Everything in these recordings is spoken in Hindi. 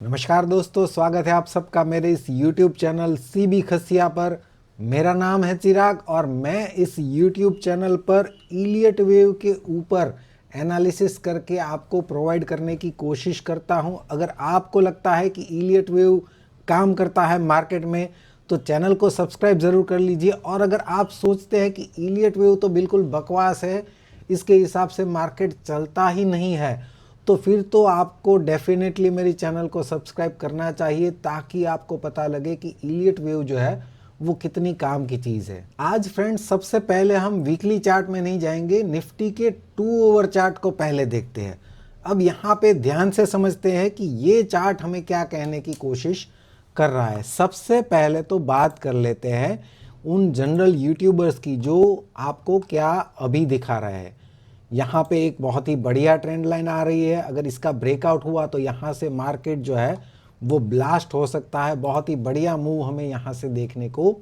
नमस्कार दोस्तों, स्वागत है आप सबका मेरे इस YouTube चैनल सीबी खसिया पर। मेरा नाम है चिराग और मैं इस YouTube चैनल पर इलियट वेव के ऊपर एनालिसिस करके आपको प्रोवाइड करने की कोशिश करता हूं। अगर आपको लगता है कि इलियट वेव काम करता है मार्केट में तो चैनल को सब्सक्राइब ज़रूर कर लीजिए। और अगर आप सोचते हैं कि इलियट वेव तो बिल्कुल बकवास है, इसके हिसाब से मार्केट चलता ही नहीं है, तो फिर तो आपको डेफिनेटली मेरी चैनल को सब्सक्राइब करना चाहिए ताकि आपको पता लगे कि इलियट वेव जो है वो कितनी काम की चीज़ है। आज फ्रेंड्स सबसे पहले हम वीकली चार्ट में नहीं जाएंगे, निफ्टी के 2 आवर चार्ट को पहले देखते हैं। अब यहाँ पे ध्यान से समझते हैं कि ये चार्ट हमें क्या कहने की कोशिश कर रहा है। सबसे पहले तो बात कर लेते हैं उन जनरल यूट्यूबर्स की जो आपको क्या अभी दिखा रहे हैं। यहाँ पे एक बहुत ही बढ़िया ट्रेंड लाइन आ रही है। अगर इसका ब्रेकआउट हुआ तो यहाँ से मार्केट जो है वो ब्लास्ट हो सकता है। बहुत ही बढ़िया मूव हमें यहाँ से देखने को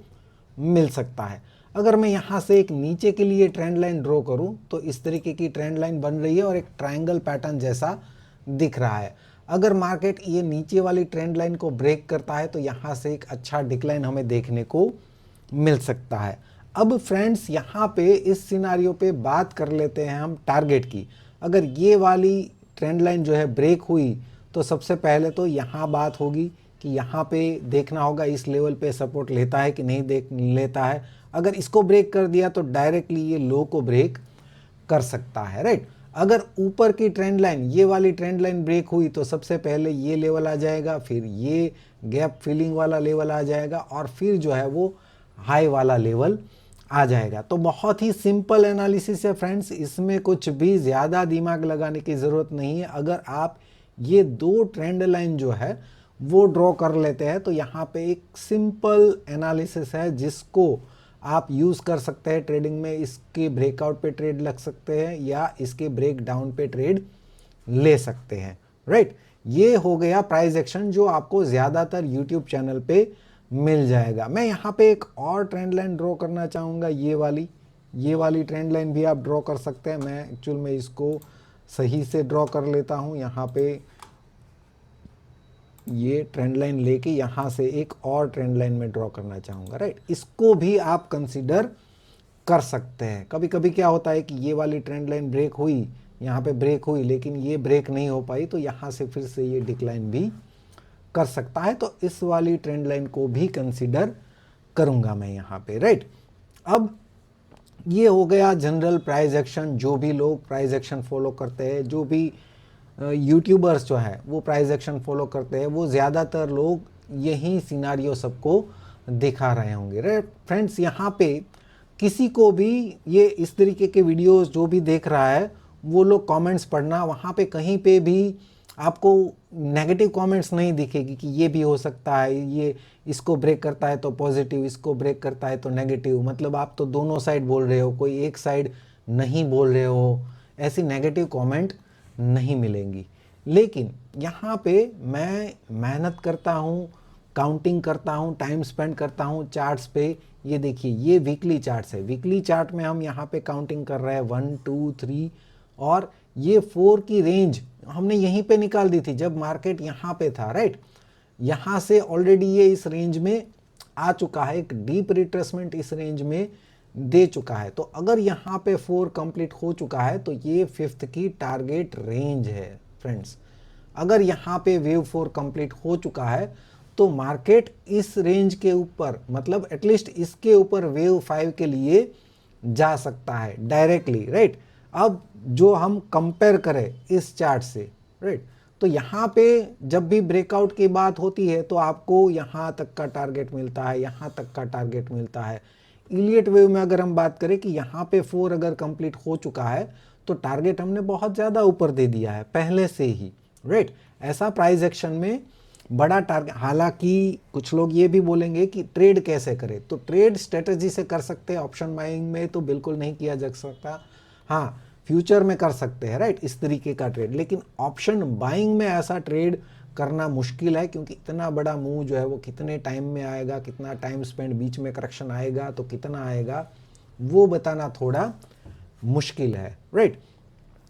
मिल सकता है। अगर मैं यहाँ से एक नीचे के लिए ट्रेंड लाइन ड्रॉ करूँ तो इस तरीके की ट्रेंड लाइन बन रही है और एक ट्रायंगल पैटर्न जैसा दिख रहा है। अगर मार्केट ये नीचे वाली ट्रेंड लाइन को ब्रेक करता है तो यहाँ से एक अच्छा डिक्लाइन हमें देखने को मिल सकता है। अब फ्रेंड्स यहाँ पे इस सिनारियो पे बात कर लेते हैं हम टारगेट की। अगर ये वाली ट्रेंड लाइन जो है ब्रेक हुई तो सबसे पहले तो यहाँ बात होगी कि यहाँ पे देखना होगा इस लेवल पे सपोर्ट लेता है कि नहीं देख लेता है। अगर इसको ब्रेक कर दिया तो डायरेक्टली ये लो को ब्रेक कर सकता है, राइट। अगर ऊपर की ट्रेंड लाइन ये वाली ट्रेंड लाइन ब्रेक हुई तो सबसे पहले ये लेवल आ जाएगा, फिर ये गैप फिलिंग वाला लेवल आ जाएगा और फिर जो है वो हाई वाला लेवल आ जाएगा। तो बहुत ही सिंपल एनालिसिस है फ्रेंड्स, इसमें कुछ भी ज़्यादा दिमाग लगाने की ज़रूरत नहीं है। अगर आप ये दो ट्रेंड लाइन जो है वो ड्रॉ कर लेते हैं तो यहाँ पे एक सिंपल एनालिसिस है जिसको आप यूज़ कर सकते हैं ट्रेडिंग में। इसके ब्रेकआउट पे ट्रेड लग सकते हैं या इसके ब्रेक डाउन पे ट्रेड ले सकते हैं, राइट। ये हो गया प्राइस एक्शन जो आपको ज़्यादातर यूट्यूब चैनल पे मिल जाएगा। मैं यहाँ पे एक और ट्रेंड लाइन ड्रॉ करना चाहूँगा, ये वाली ट्रेंड लाइन भी आप ड्रॉ कर सकते हैं। मैं एक्चुअल में इसको सही से ड्रॉ कर लेता हूँ। यहाँ पे ये ट्रेंड लाइन लेके यहाँ से एक और ट्रेंड लाइन में ड्रॉ करना चाहूँगा, राइट। इसको भी आप कंसीडर कर सकते हैं। कभी कभी क्या होता है कि ये वाली ट्रेंड लाइन ब्रेक हुई, यहाँ पे ब्रेक हुई लेकिन ये ब्रेक नहीं हो पाई तो यहाँ से फिर से ये डिक्लाइन भी कर सकता है। तो इस वाली ट्रेंड लाइन को भी कंसीडर करूंगा मैं यहाँ पे, राइट। अब ये हो गया जनरल प्राइस एक्शन। जो भी लोग प्राइस एक्शन फॉलो करते हैं, जो भी यूट्यूबर्स जो है वो प्राइस एक्शन फॉलो करते हैं, वो ज़्यादातर लोग यही सिनारियो सबको दिखा रहे होंगे, राइट फ्रेंड्स। यहाँ पे किसी को भी ये इस तरीके के वीडियोस जो भी देख रहा है वो लोग कमेंट्स पढ़ना, वहाँ पे कहीं पे भी आपको नेगेटिव कमेंट्स नहीं दिखेगी कि ये भी हो सकता है, ये इसको ब्रेक करता है तो पॉजिटिव, इसको ब्रेक करता है तो नेगेटिव। मतलब आप तो दोनों साइड बोल रहे हो, कोई एक साइड नहीं बोल रहे हो, ऐसी नेगेटिव कमेंट नहीं मिलेंगी। लेकिन यहाँ पे मैं मेहनत करता हूँ, काउंटिंग करता हूँ, टाइम स्पेंड करता हूँ चार्ट्स पे। ये देखिए ये वीकली चार्ट्स है। वीकली चार्ट में हम यहाँ पे काउंटिंग कर रहे हैं 1 2 3 और ये 4 की रेंज हमने यहीं पे निकाल दी थी जब मार्केट यहाँ पे था, राइट। यहाँ से ऑलरेडी ये इस रेंज में आ चुका है, एक डीप रिट्रेसमेंट इस रेंज में दे चुका है। तो अगर यहाँ पे 4 कंप्लीट हो चुका है तो ये 5th की टारगेट रेंज है फ्रेंड्स। अगर यहाँ पे वेव 4 कंप्लीट हो चुका है तो मार्केट इस रेंज के ऊपर, मतलब एटलीस्ट इसके ऊपर वेव 5 के लिए जा सकता है डायरेक्टली, राइट। अब जो हम कंपेयर करें इस चार्ट से, राइट, तो यहाँ पे जब भी ब्रेकआउट की बात होती है तो आपको यहाँ तक का टारगेट मिलता है, यहाँ तक का टारगेट मिलता है। इलियट वेव में अगर हम बात करें कि यहाँ पे 4 अगर कंप्लीट हो चुका है तो टारगेट हमने बहुत ज़्यादा ऊपर दे दिया है पहले से ही, राइट। ऐसा प्राइस एक्शन में बड़ा टारगेट, हालांकि कुछ लोग ये भी बोलेंगे कि ट्रेड कैसे करें, तो ट्रेड स्ट्रेटजी से कर सकते हैं। ऑप्शन बाइंग में तो बिल्कुल नहीं किया जा सकता, हाँ फ्यूचर में कर सकते हैं, राइट, इस तरीके का ट्रेड। लेकिन ऑप्शन बाइंग में ऐसा ट्रेड करना मुश्किल है क्योंकि इतना बड़ा मूव जो है वो कितने टाइम में आएगा, कितना टाइम स्पेंड, बीच में करेक्शन आएगा तो कितना आएगा, वो बताना थोड़ा मुश्किल है, राइट।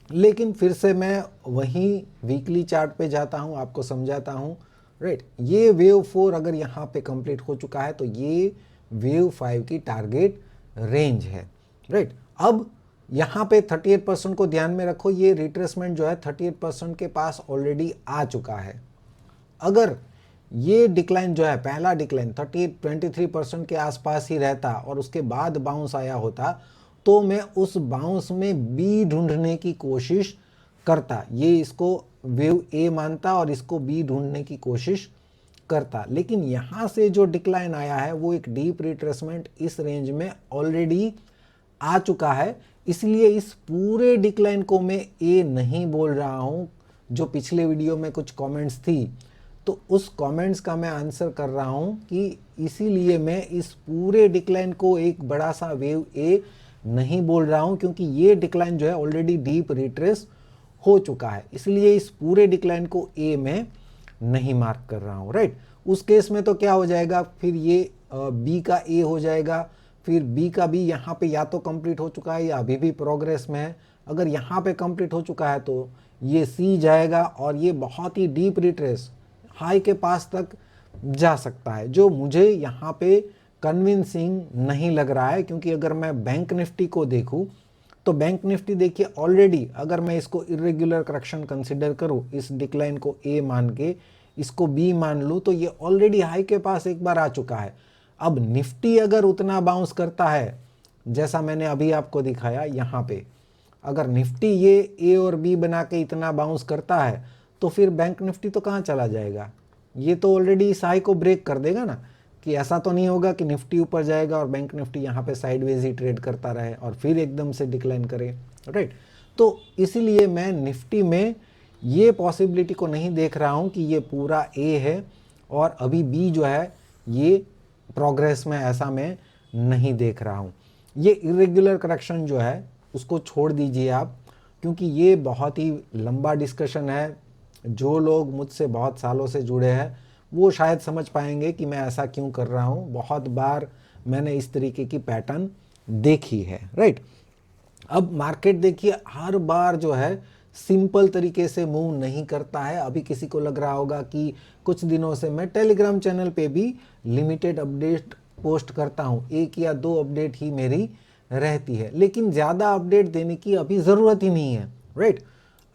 लेकिन फिर से मैं वहीं वीकली चार्ट पे जाता हूँ, आपको समझाता हूँ। राइट। ये वेव 4 अगर यहाँ पे कंप्लीट हो चुका है तो ये वेव 5 की टारगेट रेंज है, राइट। अब यहाँ पे 38% को ध्यान में रखो, ये रिट्रेसमेंट जो है 38% के पास ऑलरेडी आ चुका है। अगर ये डिक्लाइन जो है, पहला डिक्लाइन 23% के आसपास ही रहता और उसके बाद बाउंस आया होता, तो मैं उस बाउंस में बी ढूंढने की कोशिश करता। ये इसको वेव ए मानता और इसको बी ढूंढने की कोशिश करता। लेकिन यहाँ से जो डिक्लाइन आया है वो एक डीप रिट्रेसमेंट इस रेंज में ऑलरेडी आ चुका है, इसलिए इस पूरे डिक्लाइन को मैं ए नहीं बोल रहा हूँ। जो पिछले वीडियो में कुछ कमेंट्स थी, तो उस कमेंट्स का मैं आंसर कर रहा हूँ कि इसीलिए मैं इस पूरे डिक्लाइन को एक बड़ा सा वेव ए नहीं बोल रहा हूँ, क्योंकि ये डिक्लाइन जो है ऑलरेडी डीप रिट्रेस हो चुका है, इसलिए इस पूरे डिक्लाइन को ए में नहीं मार्क कर रहा हूँ, राइट। उस केस में तो क्या हो जाएगा, फिर ये बी का ए हो जाएगा, फिर बी का बी यहाँ पे या तो कंप्लीट हो चुका है या अभी भी प्रोग्रेस में है। अगर यहाँ पे कंप्लीट हो चुका है तो ये सी जाएगा और ये बहुत ही डीप रिट्रेस हाई के पास तक जा सकता है, जो मुझे यहाँ पे कन्विंसिंग नहीं लग रहा है। क्योंकि अगर मैं बैंक निफ्टी को देखूँ तो बैंक निफ्टी देखिए ऑलरेडी, अगर मैं इसको इरेगुलर करेक्शन कंसिडर करूँ, इस डिक्लाइन को ए मान के इसको बी मान लूँ, तो ये ऑलरेडी हाई के पास एक बार आ चुका है। अब निफ्टी अगर उतना बाउंस करता है जैसा मैंने अभी आपको दिखाया यहाँ पे, अगर निफ्टी ये ए और बी बना के इतना बाउंस करता है तो फिर बैंक निफ्टी तो कहाँ चला जाएगा, ये तो ऑलरेडी इस हाई को ब्रेक कर देगा ना। कि ऐसा तो नहीं होगा कि निफ्टी ऊपर जाएगा और बैंक निफ्टी यहाँ पे साइडवेज ही ट्रेड करता रहे और फिर एकदम से डिक्लाइन करे, राइट। तो इसीलिए मैं निफ्टी में ये पॉसिबिलिटी को नहीं देख रहा हूँ कि ये पूरा ए है और अभी बी जो है ये प्रोग्रेस में, ऐसा मैं नहीं देख रहा हूँ। ये इरेगुलर करेक्शन जो है उसको छोड़ दीजिए आप, क्योंकि ये बहुत ही लंबा डिस्कशन है। जो लोग मुझसे बहुत सालों से जुड़े हैं वो शायद समझ पाएंगे कि मैं ऐसा क्यों कर रहा हूँ। बहुत बार मैंने इस तरीके की पैटर्न देखी है, राइट। अब मार्केट देखिए हर बार जो है सिंपल तरीके से मूव नहीं करता है। अभी किसी को लग रहा होगा कि कुछ दिनों से मैं टेलीग्राम चैनल पे भी लिमिटेड अपडेट पोस्ट करता हूँ, 1 या 2 अपडेट ही मेरी रहती है, लेकिन ज़्यादा अपडेट देने की अभी ज़रूरत ही नहीं है, राइट।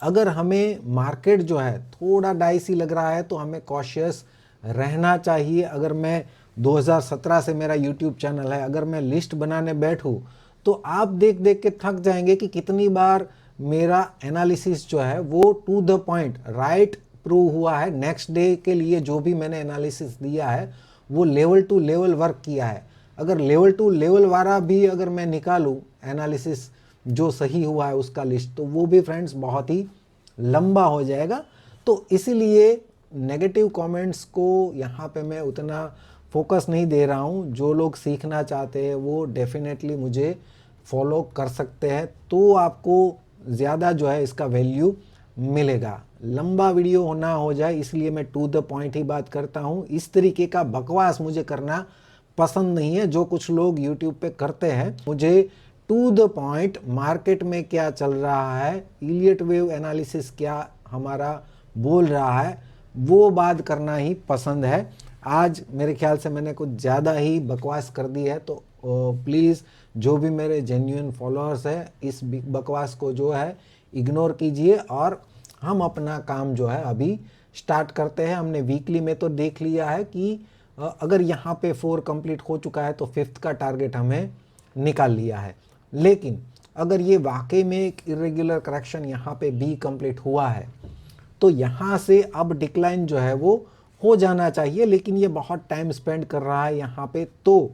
अगर हमें मार्केट जो है थोड़ा डाइसी लग रहा है तो हमें कॉशियस रहना चाहिए। अगर मैं 2017 से मेरा यूट्यूब चैनल है, अगर मैं लिस्ट बनाने बैठूँ तो आप देख देख के थक जाएंगे कि कितनी बार मेरा एनालिसिस जो है वो to the point right prove हुआ है। नेक्स्ट डे के लिए जो भी मैंने एनालिसिस दिया है वो लेवल टू लेवल वर्क किया है। अगर लेवल टू लेवल वाला भी अगर मैं निकालूँ एनालिसिस जो सही हुआ है उसका लिस्ट, तो वो भी फ्रेंड्स बहुत ही लंबा हो जाएगा। तो इसीलिए नेगेटिव कमेंट्स को यहाँ पे मैं उतना फोकस नहीं दे रहा हूँ। जो लोग सीखना चाहते हैं वो डेफिनेटली मुझे फॉलो कर सकते हैं, तो आपको ज़्यादा जो है इसका वैल्यू मिलेगा। लंबा वीडियो ना हो जाए इसलिए मैं टू द पॉइंट ही बात करता हूँ। इस तरीके का बकवास मुझे करना पसंद नहीं है जो कुछ लोग यूट्यूब पे करते हैं। मुझे टू द पॉइंट मार्केट में क्या चल रहा है, इलियट वेव एनालिसिस क्या हमारा बोल रहा है, वो बात करना ही पसंद है। आज मेरे ख्याल से मैंने कुछ ज़्यादा ही बकवास कर दी है, तो प्लीज़ जो भी मेरे जेन्युइन फॉलोअर्स हैं इस बकवास को जो है इग्नोर कीजिए और हम अपना काम जो है अभी स्टार्ट करते हैं। हमने वीकली में तो देख लिया है कि अगर यहाँ पे 4 कंप्लीट हो चुका है तो 5th का टारगेट हमें निकाल लिया है। लेकिन अगर ये वाकई में एक इरेगुलर करेक्शन यहाँ पे बी कंप्लीट हुआ है तो यहाँ से अब डिक्लाइन जो है वो हो जाना चाहिए, लेकिन ये बहुत टाइम स्पेंड कर रहा है यहाँ पे। तो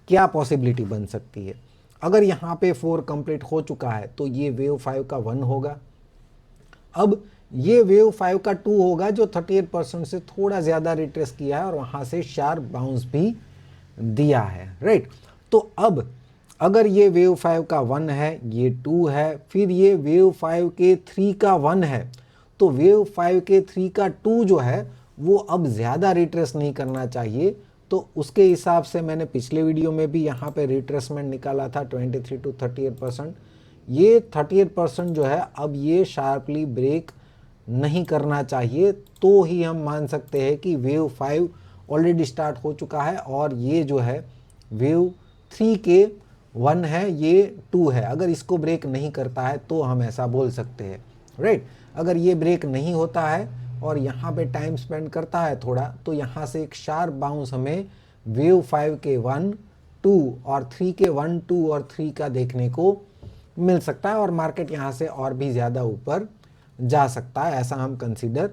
क्या पॉसिबिलिटी बन सकती है, अगर यहाँ पे 4 कंप्लीट हो चुका है तो ये वेव 5 का 1 होगा, अब ये वेव 5 का 2 होगा जो 38% से थोड़ा ज़्यादा रिट्रेस किया है और वहाँ से शार्प बाउंस भी दिया है, राइट। तो अब अगर ये वेव 5 का 1 है, ये 2 है, फिर ये वेव 5 के 3 का 1 है, तो वेव 5 के 3 का 2 जो है वो अब ज़्यादा रिट्रेस नहीं करना चाहिए। तो उसके हिसाब से मैंने पिछले वीडियो में भी यहाँ पे रिट्रेसमेंट निकाला था 23 to 38%। ये 38% जो है अब ये शार्पली ब्रेक नहीं करना चाहिए, तो ही हम मान सकते हैं कि वेव 5 ऑलरेडी स्टार्ट हो चुका है और ये जो है वेव 3 के 1 है, ये 2 है। अगर इसको ब्रेक नहीं करता है तो हम ऐसा बोल सकते हैं, राइट। अगर ये ब्रेक नहीं होता है और यहाँ पे टाइम स्पेंड करता है थोड़ा, तो यहाँ से एक शार्प बाउंस हमें वेव 5 के 1, 2 और 3 के 1, 2 और 3 का देखने को मिल सकता है और मार्केट यहाँ से और भी ज़्यादा ऊपर जा सकता है, ऐसा हम कंसीडर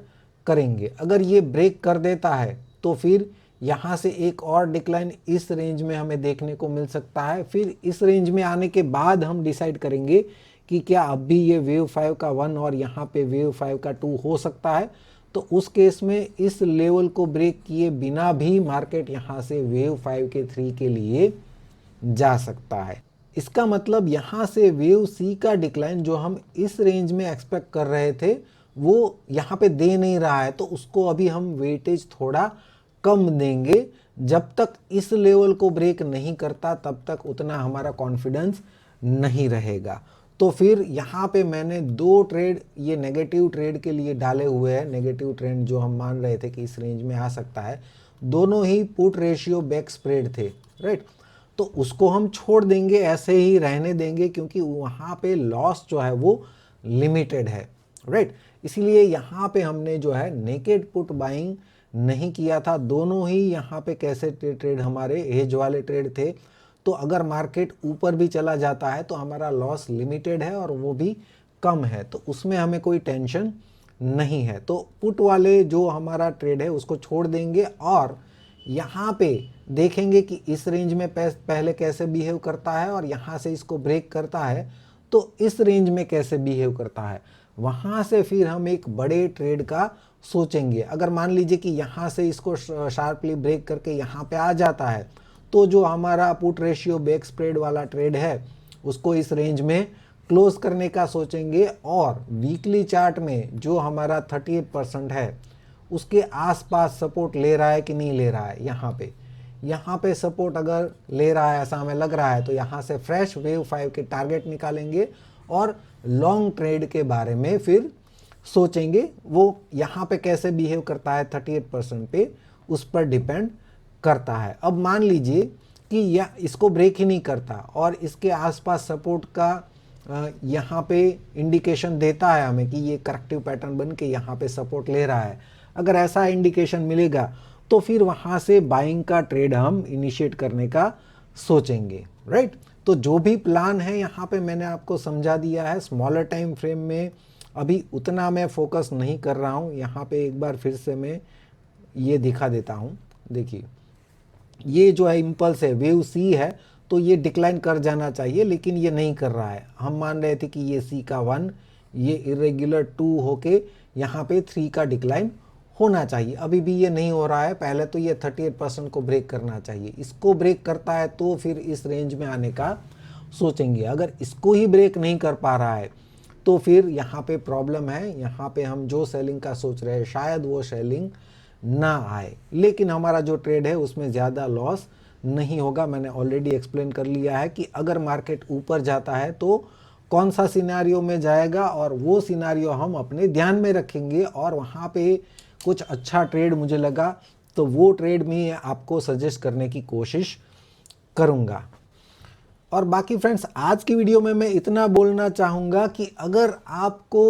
करेंगे। अगर ये ब्रेक कर देता है तो फिर यहाँ से एक और डिक्लाइन इस रेंज में हमें देखने को मिल सकता है। फिर इस रेंज में आने के बाद हम डिसाइड करेंगे कि क्या अब भी ये वेव 5 का 1 और यहाँ पे वेव 5 का 2 हो सकता है। तो उस केस में इस लेवल को ब्रेक किए बिना भी मार्केट यहाँ से वेव 5 के 3 के लिए जा सकता है। इसका मतलब यहाँ से वेव सी का डिक्लाइन जो हम इस रेंज में एक्सपेक्ट कर रहे थे वो यहाँ पे दे नहीं रहा है, तो उसको अभी हम वेटेज थोड़ा कम देंगे। जब तक इस लेवल को ब्रेक नहीं करता तब तक उतना हमारा कॉन्फिडेंस नहीं रहेगा। तो फिर यहाँ पे मैंने 2 ट्रेड ये नेगेटिव ट्रेड के लिए डाले हुए हैं। नेगेटिव ट्रेंड जो हम मान रहे थे कि इस रेंज में आ सकता है, दोनों ही पुट रेशियो बैक स्प्रेड थे, राइट। तो उसको हम छोड़ देंगे, ऐसे ही रहने देंगे, क्योंकि वहाँ पे लॉस जो है वो लिमिटेड है, राइट। इसीलिए यहाँ पे हमने जो है नेकेड पुट बाइंग नहीं किया था। दोनों ही यहाँ पे कैसे ट्रेड हमारे हेज वाले ट्रेड थे। तो अगर मार्केट ऊपर भी चला जाता है तो हमारा लॉस लिमिटेड है और वो भी कम है, तो उसमें हमें कोई टेंशन नहीं है। तो पुट वाले जो हमारा ट्रेड है उसको छोड़ देंगे और यहाँ पे देखेंगे कि इस रेंज में पहले कैसे बिहेव करता है और यहाँ से इसको ब्रेक करता है तो इस रेंज में कैसे बिहेव करता है। वहाँ से फिर हम एक बड़े ट्रेड का सोचेंगे। अगर मान लीजिए कि यहाँ से इसको शार्पली ब्रेक करके यहाँ पे आ जाता है तो जो हमारा पुट रेशियो बैक स्प्रेड वाला ट्रेड है उसको इस रेंज में क्लोज करने का सोचेंगे और वीकली चार्ट में जो हमारा 38% है उसके आसपास सपोर्ट ले रहा है कि नहीं ले रहा है। यहाँ पे सपोर्ट अगर ले रहा है ऐसा हमें लग रहा है तो यहाँ से फ्रेश वेव 5 के टारगेट निकालेंगे और लॉन्ग ट्रेड के बारे में फिर सोचेंगे। वो यहाँ पे कैसे बिहेव करता है 38% पे, उस पर डिपेंड करता है। अब मान लीजिए कि यह इसको ब्रेक ही नहीं करता और इसके आसपास सपोर्ट का यहाँ पे इंडिकेशन देता है हमें कि ये करेक्टिव पैटर्न बन के यहाँ पे सपोर्ट ले रहा है। अगर ऐसा इंडिकेशन मिलेगा तो फिर वहाँ से बाइंग का ट्रेड हम इनिशिएट करने का सोचेंगे, राइट। तो जो भी प्लान है यहाँ पे मैंने आपको समझा दिया है। स्मॉलर टाइम फ्रेम में अभी उतना मैं फोकस नहीं कर रहा हूँ। यहाँ पे एक बार फिर से मैं ये दिखा देता हूँ। देखिए ये जो है इम्पल्स है, वेव सी है, तो ये डिक्लाइन कर जाना चाहिए लेकिन ये नहीं कर रहा है। हम मान रहे थे कि ये सी का 1, ये इरेग्युलर 2 होके यहाँ पे 3 का डिक्लाइन होना चाहिए। अभी भी ये नहीं हो रहा है। पहले तो ये 38% को ब्रेक करना चाहिए। इसको ब्रेक करता है तो फिर इस रेंज में आने का सोचेंगे। अगर इसको ही ब्रेक नहीं कर पा रहा है तो फिर यहाँ पे प्रॉब्लम है। यहाँ पे हम जो सेलिंग का सोच रहे हैं शायद वो सेलिंग ना आए, लेकिन हमारा जो ट्रेड है उसमें ज़्यादा लॉस नहीं होगा। मैंने ऑलरेडी एक्सप्लेन कर लिया है कि अगर मार्केट ऊपर जाता है तो कौन सा सिनेरियो में जाएगा और वो सिनेरियो हम अपने ध्यान में रखेंगे और वहाँ पे कुछ अच्छा ट्रेड मुझे लगा तो वो ट्रेड में आपको सजेस्ट करने की कोशिश करूँगा। और बाकी फ्रेंड्स आज की वीडियो में मैं इतना बोलना चाहूँगा कि अगर आपको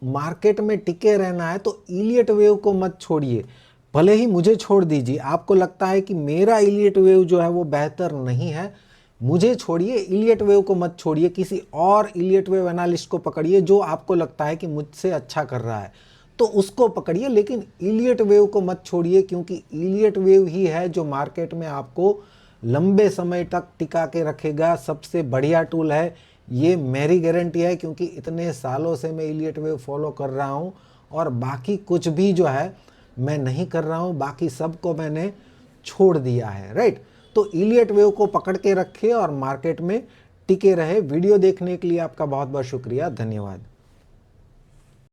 मार्केट में टिके रहना है तो इलियट वेव को मत छोड़िए। भले ही मुझे छोड़ दीजिए, आपको लगता है कि मेरा इलियट वेव जो है वो बेहतर नहीं है, मुझे छोड़िए, इलियट वेव को मत छोड़िए। किसी और इलियट वेव एनालिस्ट को पकड़िए जो आपको लगता है कि मुझसे अच्छा कर रहा है तो उसको पकड़िए, लेकिन इलियट वेव को मत छोड़िए, क्योंकि इलियट वेव ही है जो मार्केट में आपको लंबे समय तक टिका के रखेगा। सबसे बढ़िया टूल है, ये मेरी गारंटी है, क्योंकि इतने सालों से मैं इलियट वेव फॉलो कर रहा हूँ और बाकी कुछ भी जो है मैं नहीं कर रहा हूँ, बाकी सब को मैंने छोड़ दिया है, राइट। तो इलियट वेव को पकड़ के रखिए और मार्केट में टिके रहे। वीडियो देखने के लिए आपका बहुत बहुत शुक्रिया, धन्यवाद।